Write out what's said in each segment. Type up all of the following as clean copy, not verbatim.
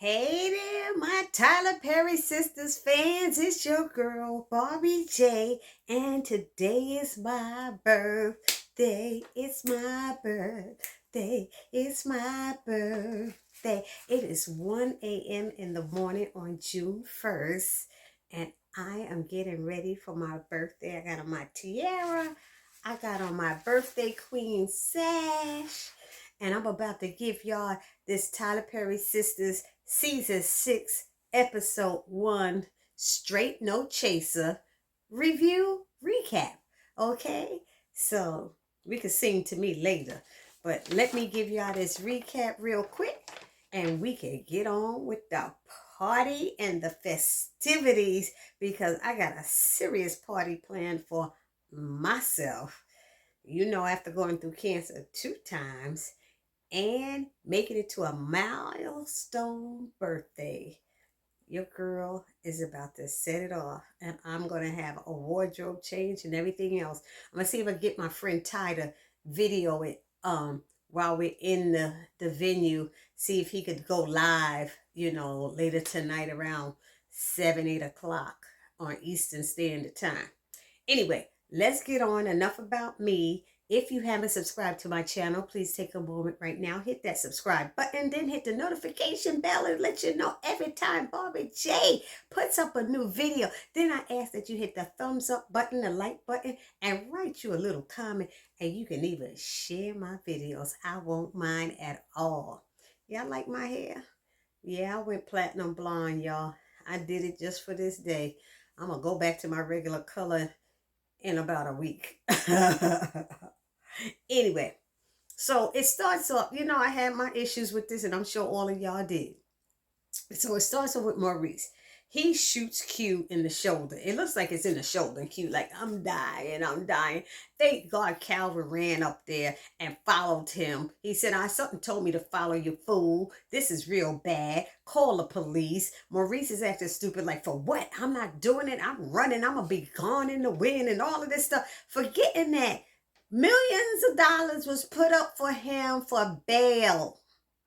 Hey there, my Tyler Perry Sisters fans. It's your girl, Barbie J, and today is my birthday. It's my birthday. It's my birthday. It is 1 a.m. in the morning on June 1st, and I am getting ready for my birthday. I got on my tiara. I got on my birthday queen sash, and I'm about to give y'all this Tyler Perry Sisters Season 6, Episode 1, Straight No Chaser, review, recap. Okay? So, we can sing to me later. But let me give y'all this recap real quick, and we can get on with the party and the festivities, because I got a serious party planned for myself. You know, after going through cancer 2 times, and making it to a milestone birthday. Your girl is about to set it off, and I'm going to have a wardrobe change and everything else. I'm going to see if I get my friend Ty to video it while we're in the venue, see if he could go live, later tonight around 7, 8 o'clock on Eastern Standard Time. Anyway, let's get on. Enough about me. If you haven't subscribed to my channel, please take a moment right now, hit that subscribe button, then hit the notification bell and let you know every time Barbie J puts up a new video. Then I ask that you hit the thumbs up button, the like button, and write you a little comment, and you can even share my videos. I won't mind at all. Y'all like my hair? Yeah, I went platinum blonde, y'all. I did it just for this day. I'm going to go back to my regular color in about a week. Anyway, so it starts off, I had my issues with this, and I'm sure all of y'all did. So it starts off with Maurice. He shoots Q in the shoulder. It looks like it's in the shoulder. And Q like, I'm dying. Thank God Calvin ran up there and followed him. He said, something told me to follow you, fool. This is real bad. Call the police. Maurice is acting stupid like, for what? I'm not doing it. I'm running. I'm going to be gone in the wind and all of this stuff. Forgetting that millions of dollars was put up for him for bail.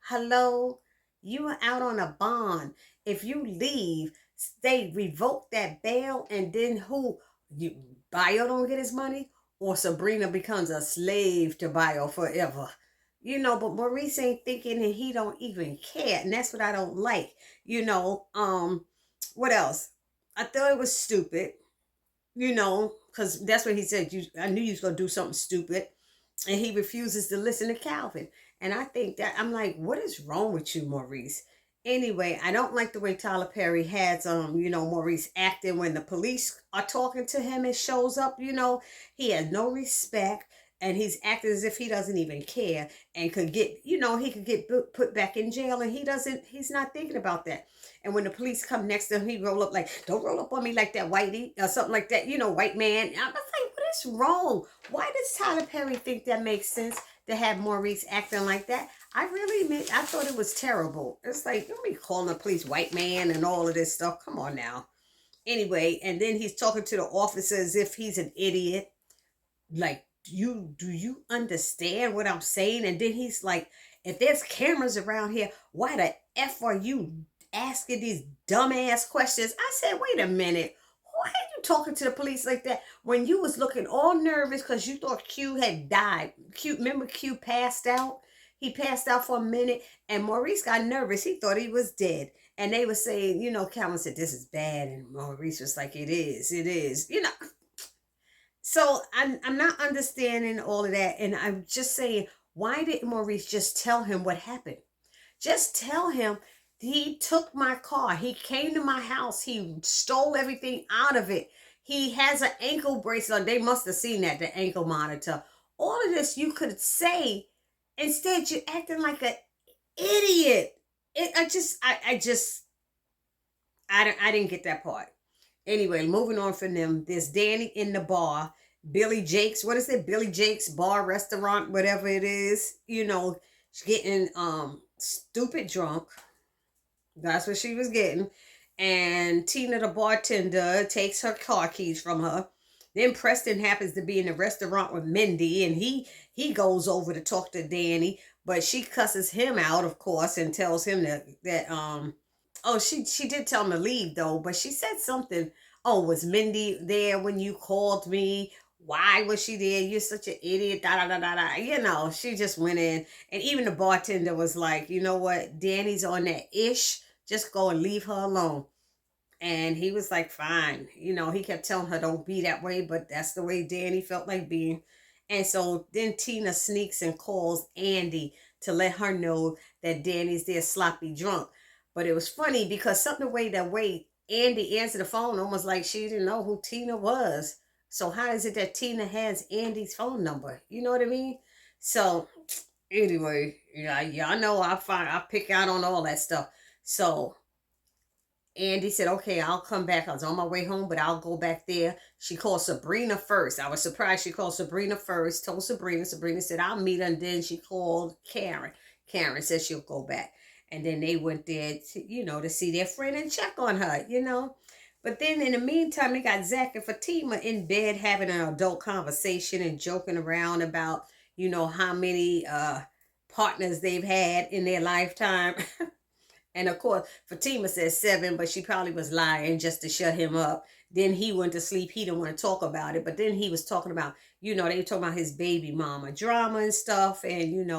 Hello? You are out on a bond. If you leave, they revoke that bail, and then Bio don't get his money, or Sabrina becomes a slave to Bio forever. But Maurice ain't thinking, and he don't even care, and that's what I don't like. What else? I thought it was stupid, because that's what he said. I knew you was gonna do something stupid, and he refuses to listen to Calvin. And I think that, I'm like, what is wrong with you, Maurice? Anyway, I don't like the way Tyler Perry has, Maurice acting when the police are talking to him and shows up. He has no respect, and he's acting as if he doesn't even care, and could get, he could get put back in jail, and he's not thinking about that. And when the police come next to him, he roll up like, don't roll up on me like that, whitey, or something like that, white man. I was like, what is wrong? Why does Tyler Perry think that makes sense to have Maurice acting like that? I thought it was terrible. It's like, don't be calling the police white man and all of this stuff. Come on now. Anyway, and then he's talking to the officer as if he's an idiot. Like, do you understand what I'm saying? And then he's like, if there's cameras around here, why the F are you asking these dumbass questions? I said, wait a minute. Why are you talking to the police like that when you was looking all nervous because you thought Q had died? Remember Q passed out? He passed out for a minute, and Maurice got nervous. He thought he was dead. And they were saying, Calvin said, this is bad. And Maurice was like, it is. So I'm not understanding all of that. And I'm just saying, why didn't Maurice just tell him what happened? Just tell him, he took my car. He came to my house. He stole everything out of it. He has an ankle bracelet. They must have seen that, the ankle monitor. All of this you could say. Instead, you're acting like an idiot. I didn't get that part. Anyway, moving on from them. There's Danny in the bar. Billy Jake's, what is it? Billy Jake's bar, restaurant, whatever it is. She's getting stupid drunk. That's what she was getting. And Tina, the bartender, takes her car keys from her. Then Preston happens to be in the restaurant with Mindy, and he goes over to talk to Danny, but she cusses him out, of course, and tells him that Oh, she did tell him to leave though, but she said something. Oh, was Mindy there when you called me? Why was she there? You're such an idiot. Da da da da da. You know, she just went in, and even the bartender was like, you know what, Danny's on that ish. Just go and leave her alone. And he was like, fine. You know, he kept telling her, don't be that way, but that's the way Danny felt like being. And so then Tina sneaks and calls Andy to let her know that Danny's there sloppy drunk. But it was funny because something the way Andy answered the phone, almost like she didn't know who Tina was. So how is it that Tina has Andy's phone number? You know what I mean? So anyway, yeah, y'all know I pick out on all that stuff. So Andy said, okay, I'll come back. I was on my way home, but I'll go back there. She called Sabrina first. I was surprised she called Sabrina first, told Sabrina. Sabrina said, I'll meet her. And then she called Karen. Karen said she'll go back. And then they went there, to see their friend and check on her. But then in the meantime, they got Zach and Fatima in bed having an adult conversation and joking around about, how many partners they've had in their lifetime. And of course, Fatima said 7, but she probably was lying just to shut him up. Then he went to sleep. He didn't want to talk about it. But then he was talking about, they were talking about his baby mama drama and stuff. And,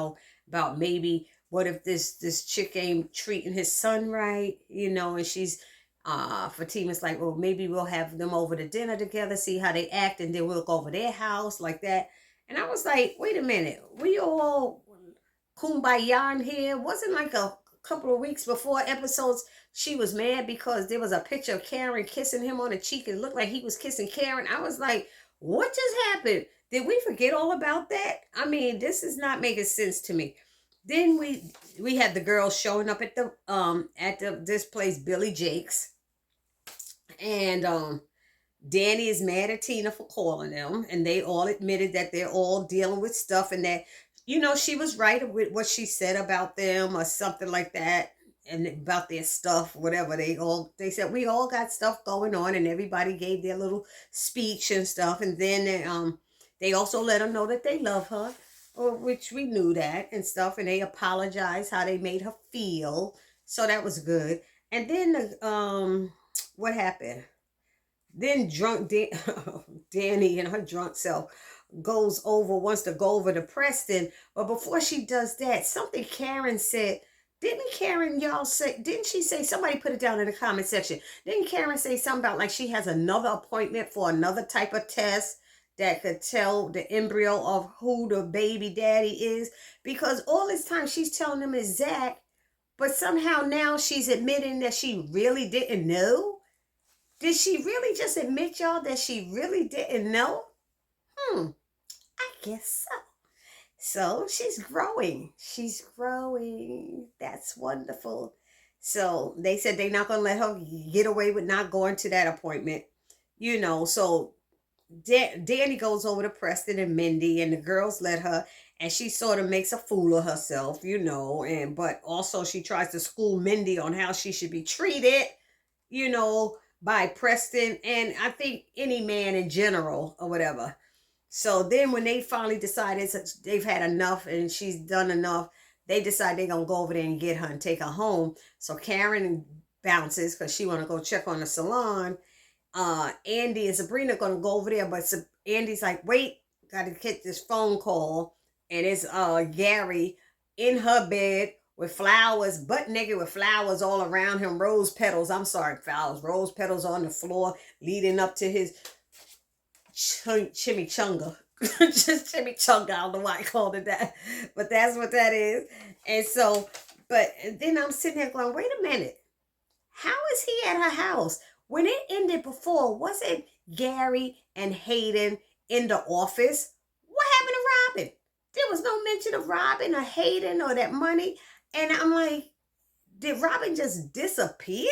about maybe what if this chick ain't treating his son right, and she's, Fatima's like, well, maybe we'll have them over to dinner together, see how they act. And then we'll go over their house like that. And I was like, wait a minute. We all kumbaya in here. Wasn't like a couple of weeks before episodes she was mad because there was a picture of Karen kissing him on the cheek and it looked like he was kissing Karen. I was like, what just happened? Did we forget all about that? I mean, this is not making sense to me. Then we had the girls showing up at this place, Billy Jake's, and Danny is mad at Tina for calling them, and they all admitted that they're all dealing with stuff and that, she was right with what she said about them or something like that, and about their stuff, whatever. They said we all got stuff going on, and everybody gave their little speech and stuff, and then they also let her know that they love her, which we knew that and stuff, and they apologized how they made her feel, so that was good. And then what happened? Then drunk Danny and her drunk self wants to go over to Preston. But before she does that, something Karen said. Didn't she say, somebody put it down in the comment section. Didn't Karen say something about like she has another appointment for another type of test that could tell the embryo of who the baby daddy is? Because all this time she's telling them it's Zach, but somehow now she's admitting that she really didn't know. Did she really just admit, y'all, that she really didn't know? I guess so. So she's growing. She's growing. That's wonderful. So they said they're not going to let her get away with not going to that appointment. So Danny goes over to Preston and Mindy, and the girls let her, and she sort of makes a fool of herself, but also she tries to school Mindy on how she should be treated, by Preston, and I think any man in general or whatever. So then when they finally decided they've had enough and she's done enough, they decide they're going to go over there and get her and take her home. So Karen bounces because she want to go check on the salon. Andy and Sabrina going to go over there, but Andy's like, wait, got to get this phone call. And it's Gary in her bed with flowers, butt naked with flowers all around him, rose petals on the floor leading up to his chimichanga. Just chimichanga, I don't know why I called it that, but that's what that is. And so, but then I'm sitting there going, wait a minute, how is he at her house? When it ended before, wasn't Gary and Hayden in the office? What happened to Robin? There was no mention of Robin or Hayden or that money. And I'm like, did Robin just disappear?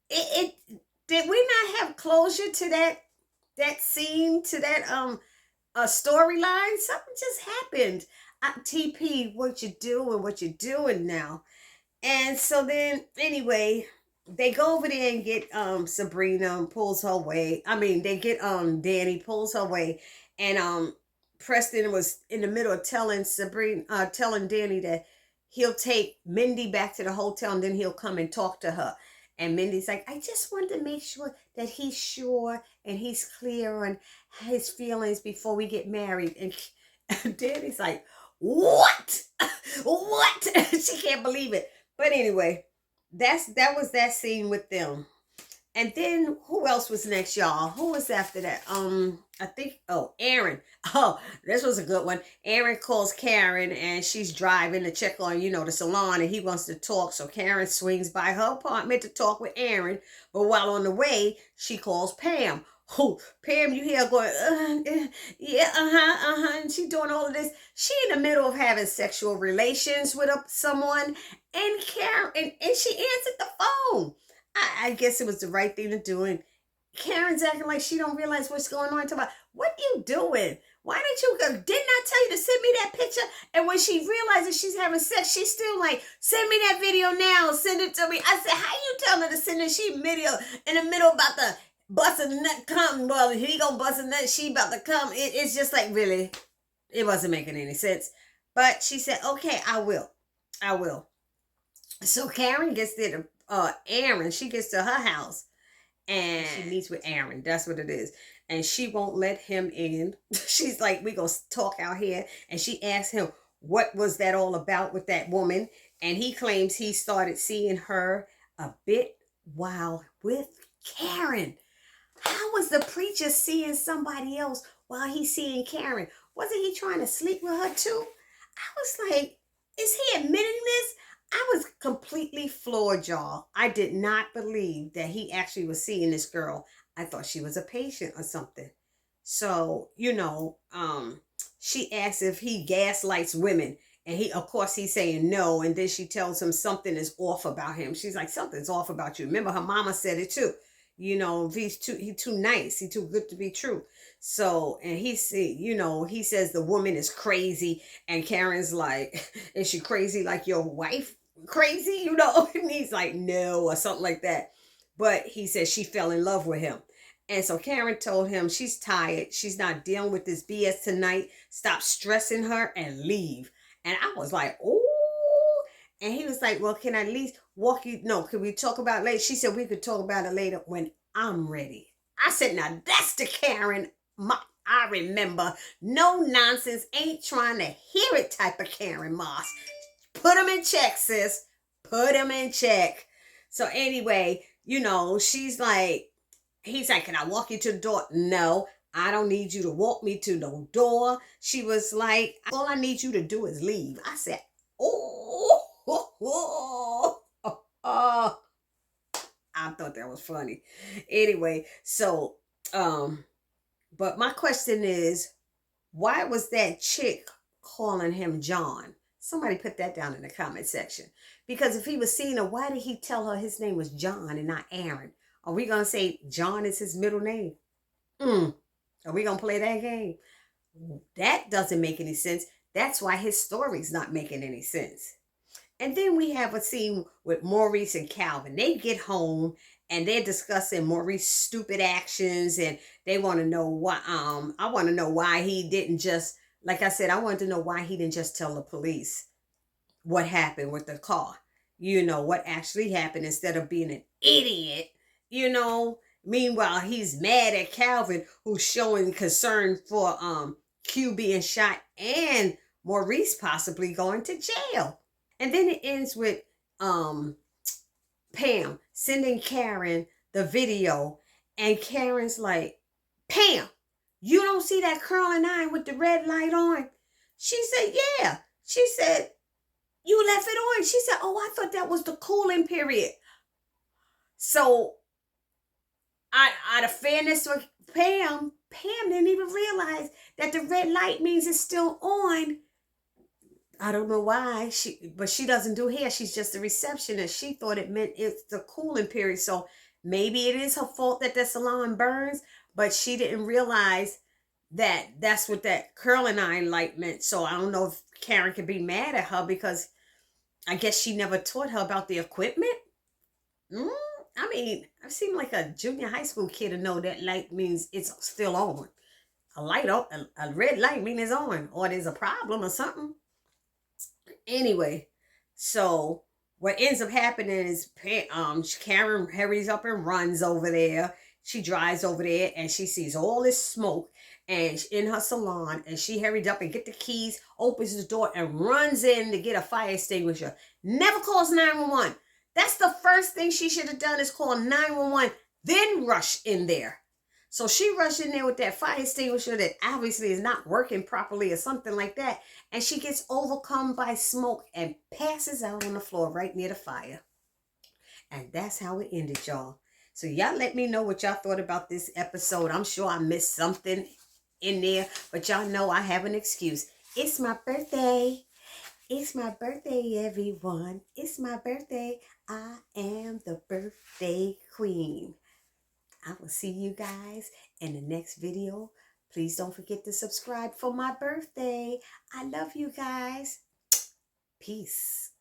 Did we not have closure to that scene, to that storyline? Something just happened. TP, what you doing now? And so then anyway, they go over there and get Sabrina and pulls her away. I mean, they get Danny, pulls her away, and Preston was in the middle of telling Danny that he'll take Mindy back to the hotel and then he'll come and talk to her. And Mindy's like, I just wanted to make sure that he's sure and he's clear on his feelings before we get married. And Danny's like, what? What? She can't believe it. But anyway, that was that scene with them. And then who else was next, y'all? Who was after that? I think, oh, Aaron. Oh, this was a good one. Aaron calls Karen and she's driving to check on, the salon, and he wants to talk. So Karen swings by her apartment to talk with Aaron. But while on the way, she calls Pam. Oh, Pam, you hear going, yeah, and she doing all of this. She in the middle of having sexual relations with someone, and Karen, and she answered the phone. I guess it was the right thing to do. And Karen's acting like she don't realize what's going on. Talking about, what you doing? Why didn't you go? Didn't I tell you to send me that picture? And when she realizes she's having sex, she's still like, send me that video now. Send it to me. I said, how you telling her to send it? She video in the middle about the bust a nut come. Well, he gonna bust a nut. She about to come. It's just like, really, it wasn't making any sense. But she said, okay, I will. So Karen gets there to Aaron. She gets to her house and she meets with Aaron. That's what it is. And she won't let him in. She's like, we gonna talk out here. And she asks him, what was that all about with that woman? And he claims he started seeing her a bit while with Karen. How was the preacher seeing somebody else while he's seeing Karen? Wasn't he trying to sleep with her too? I was like, is he admitting this? I was completely floored, y'all. I did not believe that he actually was seeing this girl. I thought she was a patient or something. So, she asks if he gaslights women. And of course, he's saying no. And then she tells him something is off about him. She's like, something's off about you. Remember, her mama said it too. He's too nice. He's too good to be true. So, and he says the woman is crazy. And Karen's like, is she crazy like your wife? Crazy, and he's like, no, or something like that. But he says she fell in love with him. And so Karen told him she's tired. She's not dealing with this BS tonight. Stop stressing her and leave. And I was like, oh. And he was like, well, can I at least walk you? No, can we talk about it later? She said we could talk about it later when I'm ready. I said, now that's the Karen I remember. No nonsense, ain't trying to hear it type of Karen Moss. Put him in check, sis. Put him in check. So anyway, she's like, he's like, can I walk you to the door? No, I don't need you to walk me to no door. She was like, all I need you to do is leave. I said, oh. I thought that was funny. Anyway, so, but my question is, why was that chick calling him John? Somebody put that down in the comment section. Because if he was seeing her, why did he tell her his name was John and not Aaron? Are we going to say John is his middle name? Are we going to play that game? That doesn't make any sense. That's why his story's not making any sense. And then we have a scene with Maurice and Calvin. They get home and they're discussing Maurice's stupid actions, and they want to know why. I want to know why he didn't just, like I said, I wanted to know why he didn't just tell the police what happened with the car. What actually happened instead of being an idiot. Meanwhile, he's mad at Calvin, who's showing concern for Q being shot and Maurice possibly going to jail. And then it ends with Pam sending Karen the video, and Karen's like, Pam, you don't see that curling iron with the red light on? She said, yeah. She said, you left it on. She said, oh, I thought that was the cooling period. So, out of fairness for Pam didn't even realize that the red light means it's still on. I don't know why, but she doesn't do hair. She's just a receptionist. She thought it meant it's the cooling period. So maybe it is her fault that the salon burns, but she didn't realize that that's what that curling iron light meant. So I don't know if Karen could be mad at her because I guess she never taught her about the equipment. I mean, I seem like a junior high school kid to know that light means it's still on. A red light means it's on, or there's a problem or something. Anyway, so what ends up happening is Karen hurries up and runs over there. She drives over there and she sees all this smoke and in her salon, and she hurried up and get the keys, opens the door and runs in to get a fire extinguisher. Never calls 911. That's the first thing she should have done, is call 911, then rush in there. So she rushed in there with that fire extinguisher that obviously is not working properly or something like that. And she gets overcome by smoke and passes out on the floor right near the fire. And that's how it ended, y'all. So y'all let me know what y'all thought about this episode. I'm sure I missed something in there, but y'all know I have an excuse. It's my birthday. It's my birthday, everyone. It's my birthday. I am the birthday queen. I will see you guys in the next video. Please don't forget to subscribe for my birthday. I love you guys. Peace.